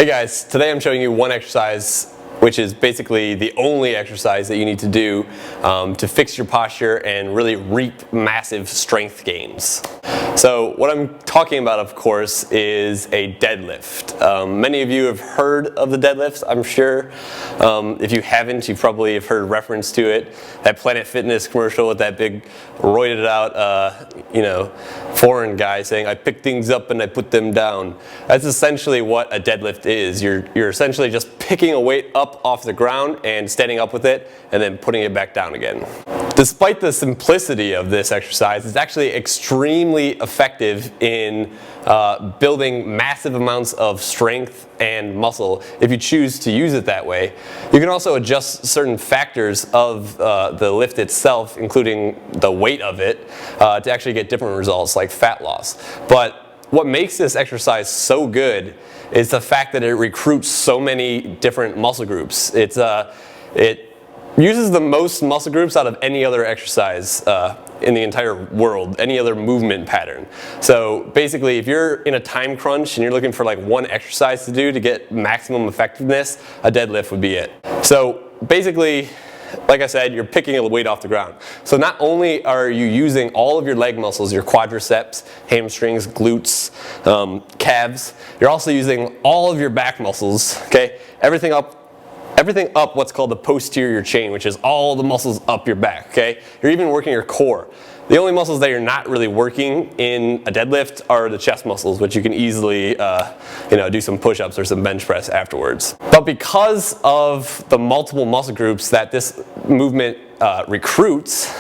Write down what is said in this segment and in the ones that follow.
guys, today I'm showing you one exercise which is basically the only exercise that you need to do to fix your posture and really reap massive strength gains. So what I'm talking about, of course, is a deadlift. Many of you have heard of the deadlifts, I'm sure. If you haven't, you probably have heard reference to it. That Planet Fitness commercial with that big roided out, foreign guy saying, "I pick things up and I put them down." That's essentially what a deadlift is. You're essentially just picking a weight up off the ground and standing up with it and then putting it back down again. Despite the simplicity of this exercise, it's actually extremely effective in building massive amounts of strength and muscle if you choose to use it that way. You can also adjust certain factors of the lift itself, including the weight of it, to actually get different results like fat loss. But what makes this exercise so good is the fact that it recruits so many different muscle groups. It uses the most muscle groups out of any other exercise in the entire world, any other movement pattern. So basically, if you're in a time crunch and you're looking for like one exercise to do to get maximum effectiveness, a deadlift would be it. So basically, like I said, you're picking a weight off the ground. So not only are you using all of your leg muscles, your quadriceps, hamstrings, glutes, calves, you're also using all of your back muscles, okay? Everything up what's called the posterior chain, which is all the muscles up your back, okay? You're even working your core. The only muscles that you're not really working in a deadlift are the chest muscles, which you can easily do some push-ups or some bench press afterwards. But because of the multiple muscle groups that this movement recruits,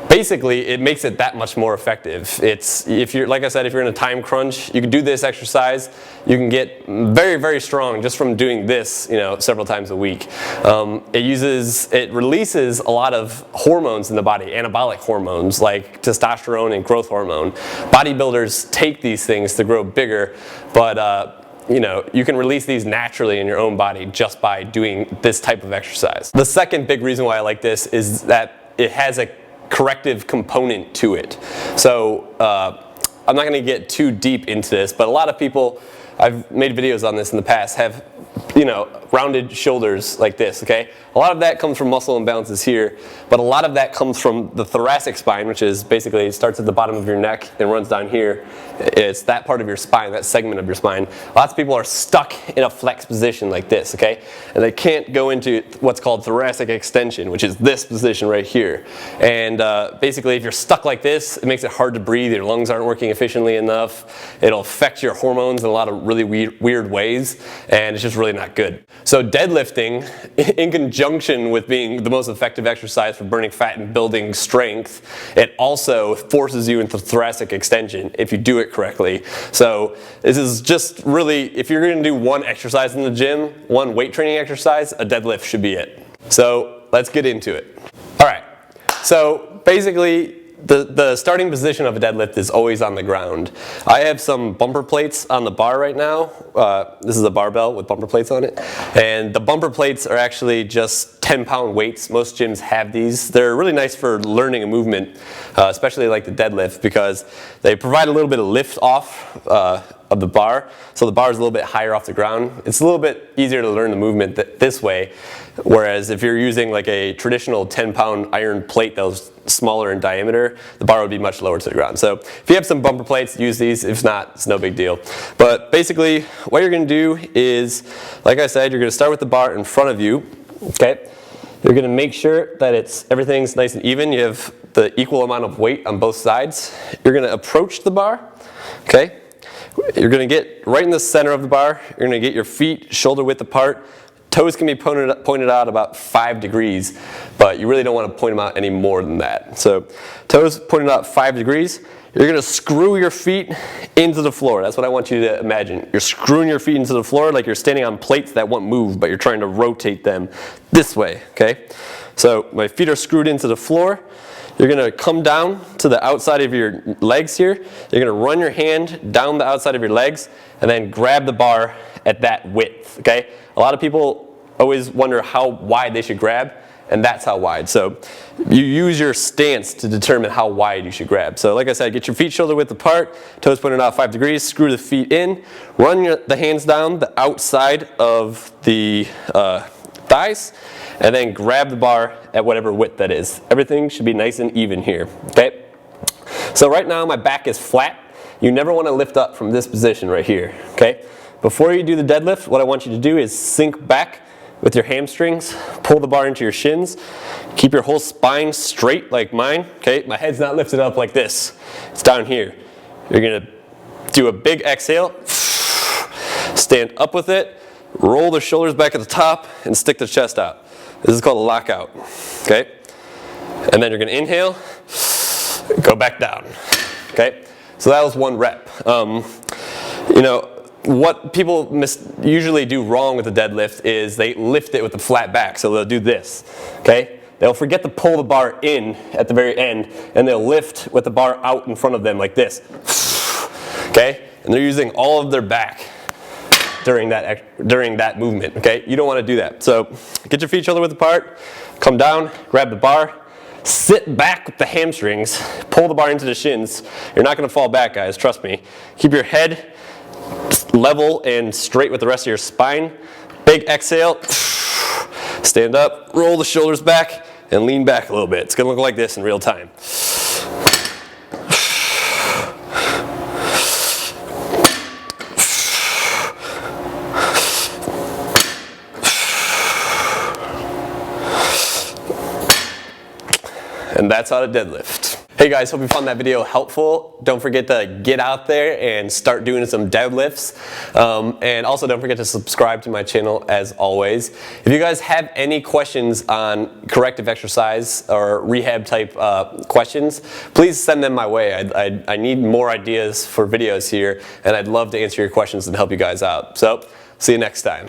basically it makes it that much more effective. Like I said, if you're in a time crunch, you can do this exercise. You can get very, very strong just from doing this, several times a week. It releases a lot of hormones in the body, anabolic hormones like testosterone and growth hormone. Bodybuilders take these things to grow bigger, but you can release these naturally in your own body just by doing this type of exercise. The second big reason why I like this is that it has a corrective component to it. So I'm not going to get too deep into this, but a lot of people, I've made videos on this in the past, have rounded shoulders like this, okay? A lot of that comes from muscle imbalances here, but a lot of that comes from the thoracic spine, which is basically, it starts at the bottom of your neck and runs down here. It's that part of your spine, that segment of your spine. Lots of people are stuck in a flex position like this, okay? And they can't go into what's called thoracic extension, which is this position right here. And basically, if you're stuck like this, it makes it hard to breathe. Your lungs aren't working efficiently enough. It'll affect your hormones in a lot of really weird ways, and it's just really not good. So deadlifting, in conjunction with being the most effective exercise for burning fat and building strength, it also forces you into thoracic extension if you do it correctly. So this is just really, if you're going to do one exercise in the gym, one weight training exercise, a deadlift should be it. So let's get into it. All right, so basically, the starting position of a deadlift is always on the ground. I have some bumper plates on the bar right now. This is a barbell with bumper plates on it. And the bumper plates are actually just 10-pound weights. Most gyms have these. They're really nice for learning a movement, especially like the deadlift, because they provide a little bit of lift off of the bar. So the bar is a little bit higher off the ground. It's a little bit easier to learn the movement this way. Whereas if you're using like a traditional 10-pound iron plate that was smaller in diameter, the bar would be much lower to the ground. So if you have some bumper plates, use these. If not, it's no big deal. But basically, what you're going to do is, like I said, you're going to start with the bar in front of you. Okay? You're going to make sure that everything's nice and even. You have the equal amount of weight on both sides. You're going to approach the bar. Okay? You're going to get right in the center of the bar. You're going to get your feet shoulder width apart. Toes can be pointed out about 5 degrees, but you really don't want to point them out any more than that. So toes pointed out 5 degrees. You're going to screw your feet into the floor. That's what I want you to imagine. You're screwing your feet into the floor like you're standing on plates that won't move, but you're trying to rotate them this way, okay? So my feet are screwed into the floor. You're going to come down to the outside of your legs here. You're going to run your hand down the outside of your legs and then grab the bar at that width, okay? A lot of people always wonder how wide they should grab. and that's how wide. So you use your stance to determine how wide you should grab. So like I said, get your feet shoulder width apart, toes pointed out 5 degrees, screw the feet in, run the hands down the outside of the thighs, and then grab the bar at whatever width that is. Everything should be nice and even here, okay? So right now my back is flat. You never want to lift up from this position right here, okay? Before you do the deadlift, what I want you to do is sink back with your hamstrings, pull the bar into your shins, keep your whole spine straight like mine, okay? My head's not lifted up like this, it's down here. You're gonna do a big exhale, stand up with it, roll the shoulders back at the top, and stick the chest out. This is called a lockout, okay? And then you're gonna inhale, go back down, okay? So that was 1 rep. You know, what people usually do wrong with the deadlift is they lift it with a flat back, so they'll do this, okay? They'll forget to pull the bar in at the very end, and they'll lift with the bar out in front of them like this, okay? And they're using all of their back during that movement, okay? You don't want to do that. So get your feet shoulder width apart, come down, grab the bar, sit back with the hamstrings, pull the bar into the shins. You're not going to fall back, guys, trust me. Keep your head level and straight with the rest of your spine. Big exhale, stand up, roll the shoulders back, and lean back a little bit. It's going to look like this in real time. And that's how to deadlift. Hey guys, hope you found that video helpful. Don't forget to get out there and start doing some deadlifts. And also don't forget to subscribe to my channel as always. If you guys have any questions on corrective exercise or rehab type questions, please send them my way. I need more ideas for videos here, and I'd love to answer your questions and help you guys out. So, see you next time.